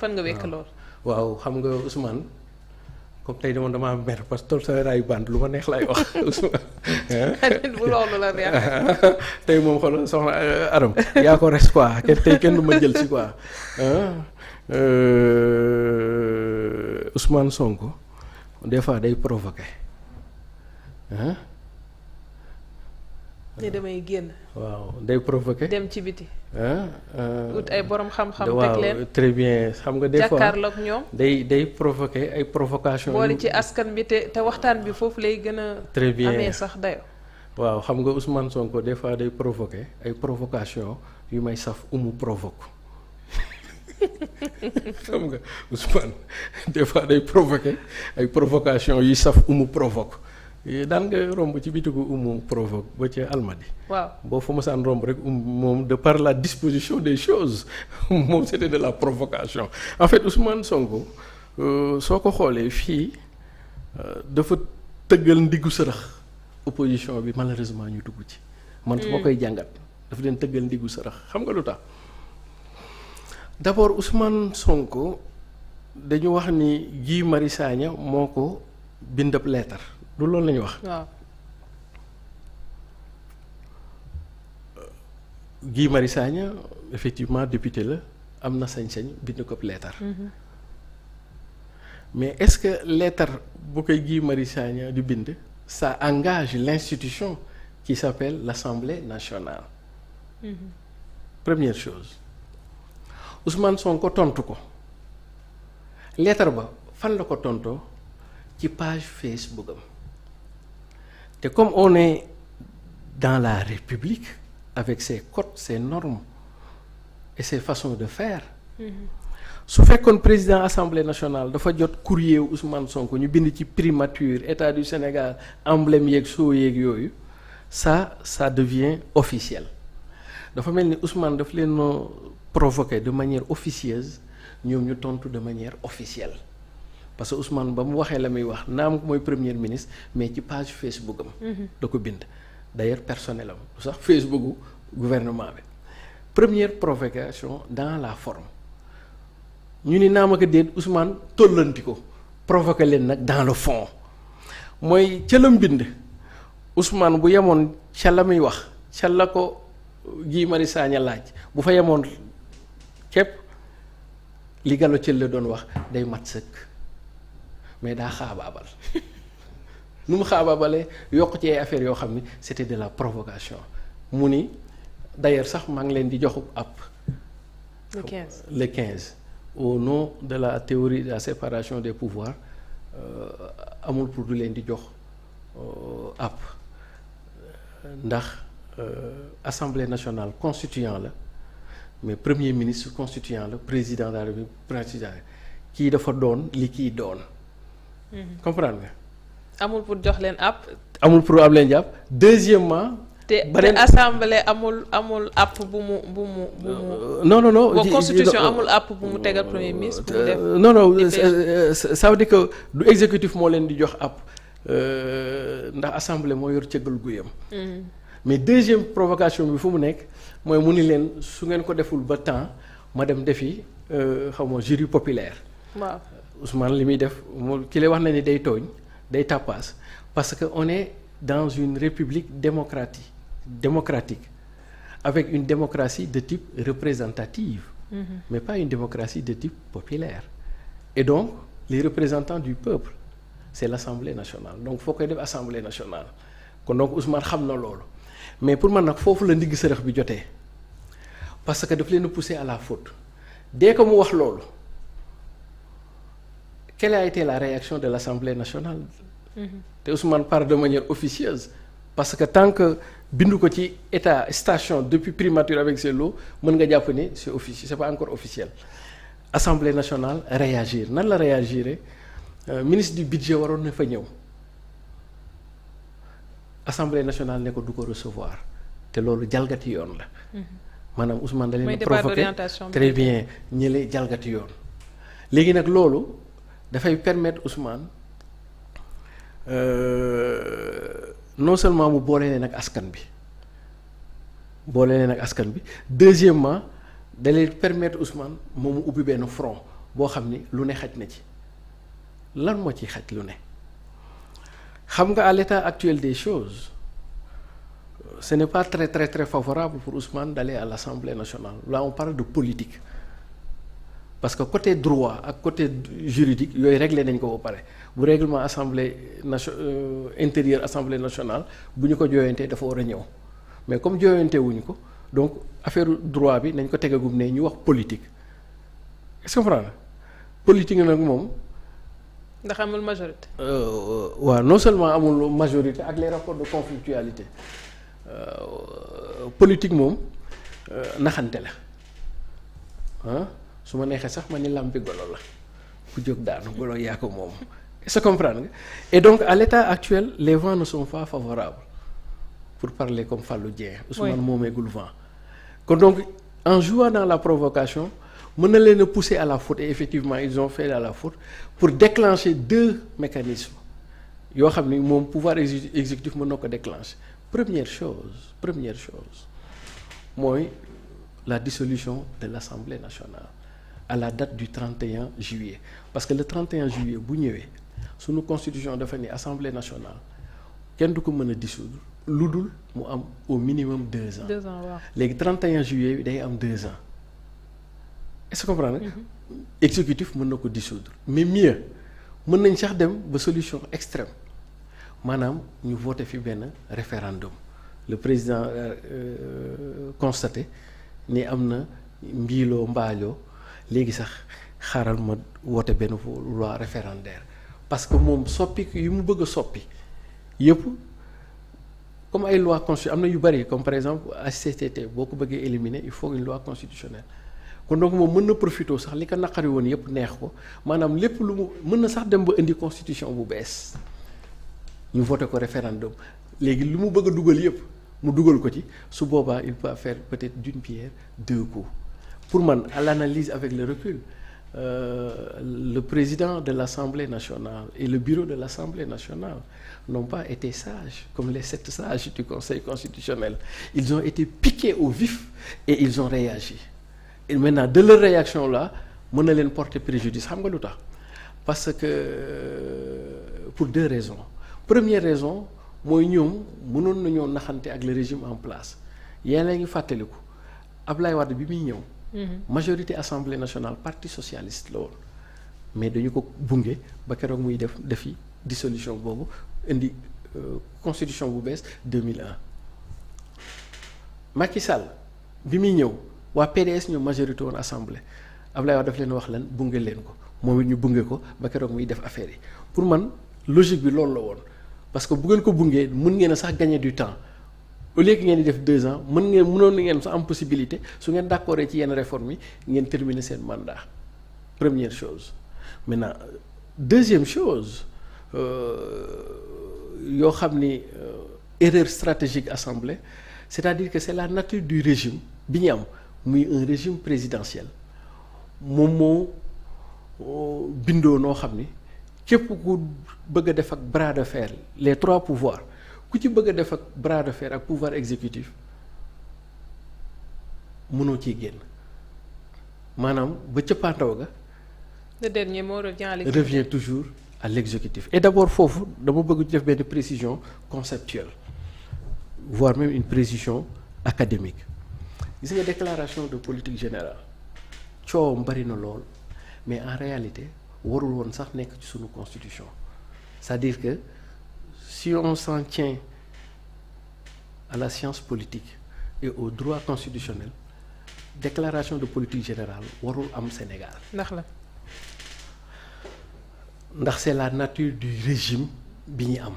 fan nga wekk lool. waaw xam nga Ousmane comme tey dama mer parce que tool sa raayu band lu ma neex laay wax Ousmane. bu loolu la neex. tey moom xoolal soxna Aram yaa ko res quoi kenn du ma jël si quoi Ousmane Sonko des fois day provoqué ni damay génn. waaw day provoqué. dem ci biti. ut ay borom xam-xam. teg waaw leen très bien xam nga des fois jàkkaarloog ñoom. day provoqué ay provocation boole ci askan bi te waxtaan bi foofu lay gën a. très bien amee sax dayo waaw xam nga Ousmane Sonko des fois day provoqué ay provocation yu may saf umu provoque xam nga Ousmane des fois day provoqué ay provocation yu saf umu provoque daan nga romb ci bitigu umu provoque ba ca Almadi. waaw boo fa mosaan romb rek moom de par la disposition des choses moom c'était de la provocation en fait Ousmane Sonko soo ko xoolee fii dafa tëggal ndiggu sërëx opposition bi malheureusement ñu dugg ci. man su ma koy jàngat dafa leen tëggal ndiggu sërëx xam nga lu tax d'abord Ousmane Sonko dañu wax ni Guy Marius Sagna moo ko bindab leetar du loolu la ñu wax. waaw Guy Marius Sagna effectivement député la am na sañ-sañ bind ko leetar. mais est-ce que leetar bu koy Guy Marius Sagna di bind ça engage l'institution qui s'appelle l'Assemblée nationale. Première chose Ousmane Sonko tontu ko leetar ba fan la ko tontoo ci page Facebook am. te comme on est dans la République avec ses codes ses normes et ses façons de faire su fekkoon président assemblée nationale dafa jot courrier wu Ousmane Sonko ñu bind ci primature état du Sénégal emblème yeeg soo yeeg yooyu ça devient officiel dafa mel ni Ousmane daf leen provoqué de manière officieuse ñoom ñu tontu de manière officielle. parce que Ousmane ba mu waxee la muy wax naam mooy premier ministre mais ci page Facebook am. da ko bind d'ailleurs personnel am lu sax Facebook gouvernement bi. première provocation dans la forme ñu ni naam ak déet Ousmane tollanti ko provoqué leen nag dans le fond mooy ca la mbind Ousmane bu yemoon ca la muy wax ca la ko Guy Marius Sagna laaj bu fa yemoon képp li Gallo Thiel la doon wax day mat sëkk. mais daa xaabaabal nu mu xaabaabalee yokk ci ay affaires yoo xam ni c'était de la provocation mu ni d'ailleurs sax maa ngi leen di joxu app le 15 au nom de la théorie de la séparation des pouvoirs amul pour du leen di jox app ndax assemblée nationale constituant la mais premier ministre constituant la président de la République président kii dafa doon li kii doon. comprendre nga. amul pour jox leen app. amul pour am leen jàpp deuxièmement. te assemblée amul app bu mu. non. constitution amul app bu mu tegal premier ministre. pour def non ça veut dire que du exécutif moo leen di jox app ndax assemblée moo yor cëggal guyam. mais deuxième provocation bi fu mu nekk mooy mu ni leen su ngeen ko deful ba temps ma dem defi xaw ma jury populaire. waaw. Ousmane li muy def mu ki lay wax na ni day tooñ day tappaas parce que on est dans une république démocratique avec une démocratie de type représentative mais pas une démocratie de type populaire et donc les représentants du peuple c'est l'Assemblée nationale donc foo koy def Assemblée nationale kon donc Ousmane xam na loolu mais pour man nag foofu la ndigg sërëx bi jotee parce que daf leen a pousser à la faute dès que mu wax loolu quelle a été la réaction de l'Assemblée nationale te Ousmane parle de manière officieuse parce que tant que bindu ko ci état station depuis primature avec ses lots mën nga jàpp ni c'est officiel c'est pas encore officiel Assemblée nationale réagir nan la réagir ministre du budget waroon na fa ñëw Assemblée nationale ne ko du ko recevoir te loolu jalgati yoon la maanaam Ousmane da leen provoqué très bien ñële jalgati yoon léegi nag loolu dafay permettre Ousmane non seulement mu boole leen ak askan bi deuxièmement da leen permettre Ousmane moom mu ubbi benn front boo xam ni lu ne xaj na ci. lan moo ci xaj lu ne xam nga à l'état actuel des choses ce n'est pas très très très favorable pour Ousmane d'aller à l'Assemblée nationale là on parle de politique parce que côté droit ak côté juridique yooyu réglé nañ ko ba pare bu règlement intérieur Assemblée nationale bu ñu ko jooyantee dafa war a ñëw mais comme jooyante wuñ ko donc affaire droit bi nañ ko tegagum ne ñu wax politique est-ce que comprendre politique nag moom. ndax amul majorité. waaw non seulement amul majorité ak les rapports de conflictualité politique moom naxante la ah su ma neexee sax ma ni làmpi golo la ku jóg daanu golo yaa ko moom est-ce que comprendre nga et donc à l'état actuel les vents ne sont pas favorables pour parler comme Fallou Dieng. Ousmane moomeegul vent kon donc en jouant dans la provocation. mën na leen a pousser à la faute et effectivement ils ont fait à la faute pour déclencher 2 mécanismes yoo xam ni moom pouvoir exécutif mën na ko déclencher première chose mooy la dissolution de l'Assemblée nationale à la date du 31 juillet parce que le 31 juillet bu ñëwee sunu constitution dafa ni Assemblée nationale kenn du ko mën a dissoudre lu dul mu am au minimum 2 ans. 2 ans waaw léegi 31 juillet bi day am 2 ans. est-ce que comprendre nga exécutif mën na ko dissoudre mais mieux mën nañ sax dem ba solution extrême maanaam ñu voté fi benn référendum le président constaté ni am na mbiiloo mbaaloo léegi sax xaaral ma voté benn loi référendaire parce que moom soppi yi mu bëgg a soppi yëpp comme ay loi constitutionnelle am na yu bari comme par exemple HCCT boo ko bëggee éliminer il faut une loi constitutionnelle kon donc moom mën na profité sax li ko naqari woon yëpp neex ko maanaam lépp lu mu mën na sax dem ba indi constitution bu bees ñu voté ko référendum léegi lu mu bëgg a dugal yëpp mu dugal ko ci su boobaa il peut faire peut-être d'une pierre 2 coups pour man à l'analyse avec le recul le président de l'Assemblée nationale et le bureau de l'Assemblée nationale n'ont pas été sages comme les 7 sages du Conseil constitutionnel ils ont été piqués au vif et ils ont réagi. Et maintenant de leur réaction là mën na leen porter préjudice xam nga lu tax parce que pour 2 raisons première raison mooy ñoom mënoon nañoo naxante ak le régime en place yéen a ngi fàttaliku Ablaye Wade bi muy ñëw. majorité assemblée nationale parti socialiste la woon mais dañu ko bunge ba keroog muy defi dissolution boobu indi constitution bu bees 2001 Macky Sall bi muy ñëw. waa PDS ñoom majorité woon assemblée Ablaye Wade daf leen wax lan bunge leen ko moom it ñu bunge ko ba keroog muy def affaire yi pour man logique bi loolu la woon parce que bu ngeen ko bungee mën ngeen a sax gagner du temps au lieu que ngeen di def 2 ans mënoon ngeen sax am possibilité su ngeen d'accord ci yenn réformes yi ngeen terminer seen mandat première chose maintenant deuxième chose yoo xam ni erreur stratégique assemblée c'est-à-dire que c'est la nature du régime bi ñu am. muy un régime présidentiel moom moo bindoo noo xam ni képp ku bëgg a def ak bras de fer les 3 pouvoirs ku ci bëgg a def ak bras de fer ak pouvoir exécutif mënoo ciy génn maanaam ba cëppaandaw ga. le dernier mot revient toujours à l'exécutif et d'abord foofu dama bëgg def benn précision conceptuelle voire même une précision académique. gis nga déclaration de politique générale coowam bari na lool mais en réalité warul woon sax nekk ci sunu constitution c'est-à-dire que si on s'en tient à la science politique et au droit constitutionnel déclaration de politique générale warul am Sénégal. ndax c'est la nature du régime bi ñu am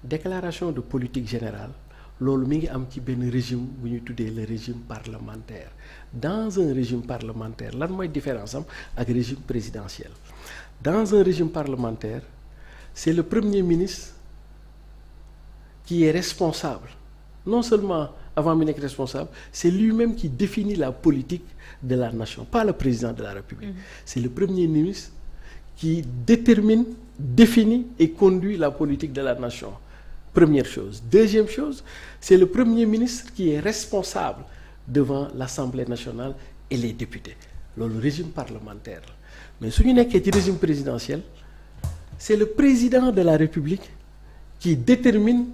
déclaration de politique générale. loolu mi ngi am ci benn régime bu ñuy tuddee le régime parlementaire dans un régime parlementaire lan mooy différence am ak régime présidentiel dans un régime parlementaire c'est le premier ministre qui est responsable non seulement avant mi nekk responsable c'est lui-même qui définit la politique de la nation pas le président de la République c'est le premier ministre qui détermine, définit et conduit la politique de la nation. Première chose. Deuxième chose, c'est le Premier ministre qui est responsable devant l'Assemblée nationale et les députés. Le régime parlementaire. mais su ñu nekkee ci régime présidentiel c'est le président de la République qui détermine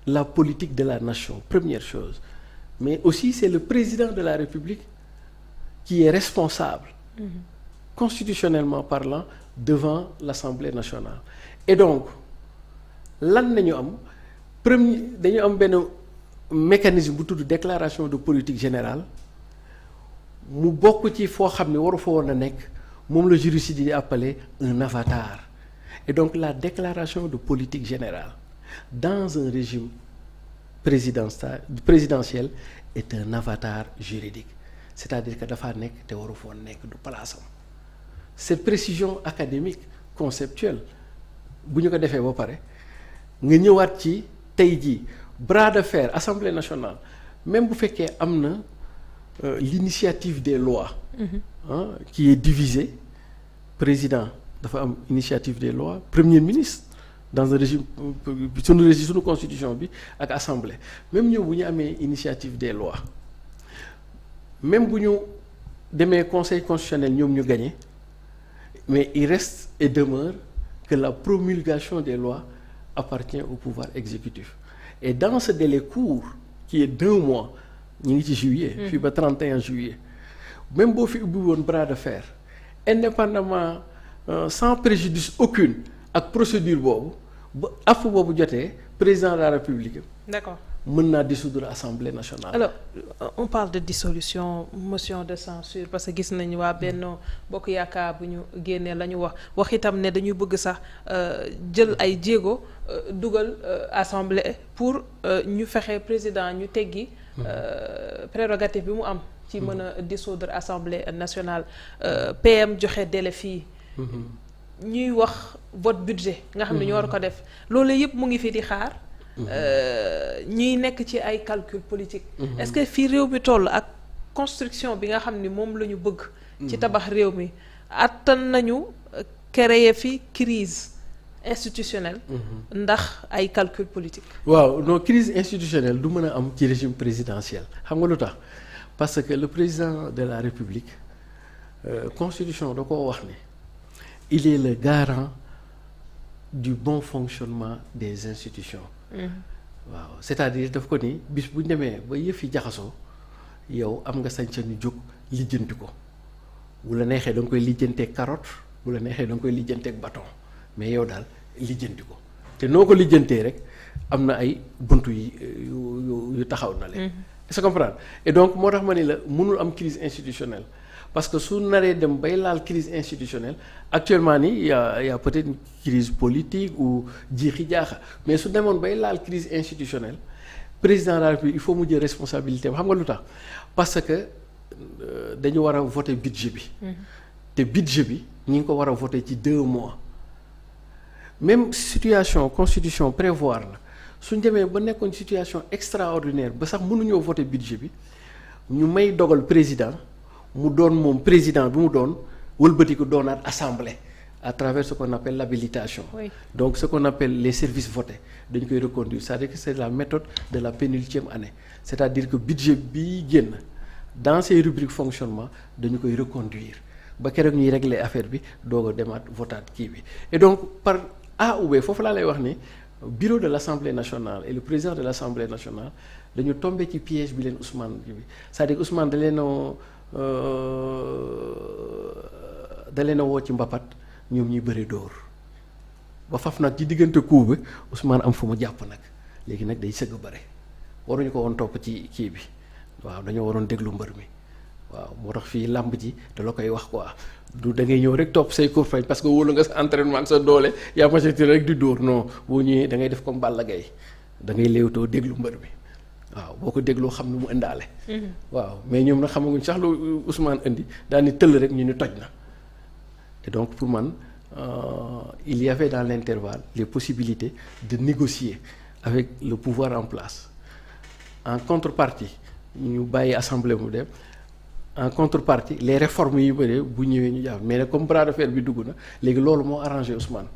la politique de la nation, première chose. Mais aussi c'est le président de la République qui est responsable, constitutionnellement parlant, devant l'Assemblée nationale. Et donc lan nañu am dañu am benn mécanisme bu tudd déclaration de politique générale mu bokk ci foo xam ne waru fa woon a nekk moom la juriste di appelé un avatar. Et donc la déclaration de politique générale dans un régime présidentiel est un avatar juridique, c'est-à-dire que dafa nekk te waru fa woon nekk du palaasam. Cette précision académique conceptuelle bu ñu ko defee ba pare nga ñëwaat ci tey jii bras de fer Assemblée nationale même bu fekkee am na l'initiative des lois qui est divisée. Président dafa am initiative des lois, premier ministre dans un régime sunu constitution bi ak assemblée même ñëw bu ñu amee initiative des lois même bu ñu demee conseil constitutionnel ñoom ñu gagné mais il reste et demeure que la promulgation des lois appartient au pouvoir exécutif. Et dans ce délai court qui est 2 mois ñu ngi ci juillet fii ba 31 juillet même boo fi ubbi woon bras de fer indépendamment sans préjudice aucune ak procédure boobu ba app boobu jotee président de la République d'accord mën naa dissoudre Assemblée nationale. Alors on parle de dissolution, motion de censure, parce que gis nañu waa Benno Bokk Yaakaar bu ñu génnee la ñu wax itam ne dañuy bëgg sax jël ay jéego dugal assemblée pour ñu fexe président ñu teggi prérogative bi mu am ci mën a dissoudre Assemblée nationale. PM joxe délai fii ñuy wax vote budget nga xam ne ñu war ko def loolu yëpp mu ngi fi di xaar. ñuy nekk ci ay calcul politique. Est-ce que fii réew mi toll ak construction bi nga xam ni moom la ñu bëgg. ci tabax réew mi attan nañu créer fi crise institutionnelle. ndax ay calcul politique. waaw non crise institutionnelle du mën a am ci régime présidentiel xam nga lu tax parce que le président de la République constitution da koo wax ni il est le garant du bon fonctionnement des institutions. waaw c'est-à-dire daf ko ni bis bu ñu demee ba yëf yi jaxasoo yow am nga sañ-sañu jóg lijjanti ko bu la neexee da nga koy lijjanteeg carotte bu la neexee da nga koy lijjanteeg bâton mais yow daal lijjanti ko te noo ko lijjantee rek am na ay buntu yu taxaw na leen. est-ce que comprendre et donc moo tax ma ni la mënul am crise institutionnelle parce que su naree dem bay laal crise institutionnelle actuellement nii y a peut-être une crise politique ou jiixi jaaxa mais su demoon bay laal crise institutionnelle président de la République il faut mu jël responsabilité xam nga lu tax parce que dañu war a voter budget bi. te budget bi ñi ngi ko war a voter ci 2 mois même situation constitution prévoir na suñ demee ba nekkoon situation extraordinaire ba sax mënuñoo voter budget bi ñu may dogal président. mu doon moom président bi mu doon wëlbatiku doonaat assemblée à travers ce qu'on appelle l'habilitation. Oui. Donc ce qu'on appelle les services votés dañ koy reconduire c'est-à-dire que c'est la méthode de la pénultième année c'est-à-dire que budget bi génn dans ces rubriques fonctionnement dañu koy reconduire ba keroog ñuy régler affaire bi doog a demaat votaat kii bi et donc par A ou B foofu laa lay wax ni bureau de l'Assemblée nationale et le président de l'Assemblée nationale dañu tombé ci piège bi leen Ousmane bi c'est-à-dire Ousmane da leen a woo ci mbapat ñoom ñuy bëri dóor ba faf nag ci diggante coup bi Ousmane am fu mu jàpp nag léegi nag day sëgg bëre waruñu ko woon topp ci kii bi waaw dañoo waroon déglu mbër mi waaw moo tax fii làmb ji da la koy wax quoi du da ngay ñëw rek topp say kurfañ parce que wóolu nga sa entraînement ak sa doole yaa majorité rek di dóor non boo ñëwee da ngay def comme Balla Gaye da ngay léewtoo déglu mbër mi waaw boo ko dégloo xam nu mu indaale. waaw mais ñoom nag xamaguñ sax lu Ousmane indi daal ni tëll rek ñu ni toj na et donc pour man il y avait dans l'intervalle les possibilités de négocier avec le pouvoir en place en contrepartie ñu bàyyi assemblée mu dem en contrepartie les réformes yi bëri bu ñëwee ñu jàpp mais nag comme bras de fer bi dugg na léegi loolu moo arrangé Ousmane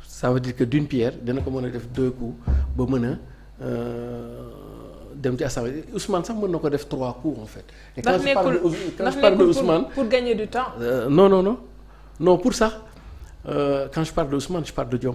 ça veut dire que d'une pierre dina ko mën a def 2 coups ba mën a dem ci assemblée Ousmane sax mën na ko def 3 coups en fait. et ndax nekkul ndax nekkul pour gagner du temps. non pour sax quand je parle de Ousmane je parle de Diomaye.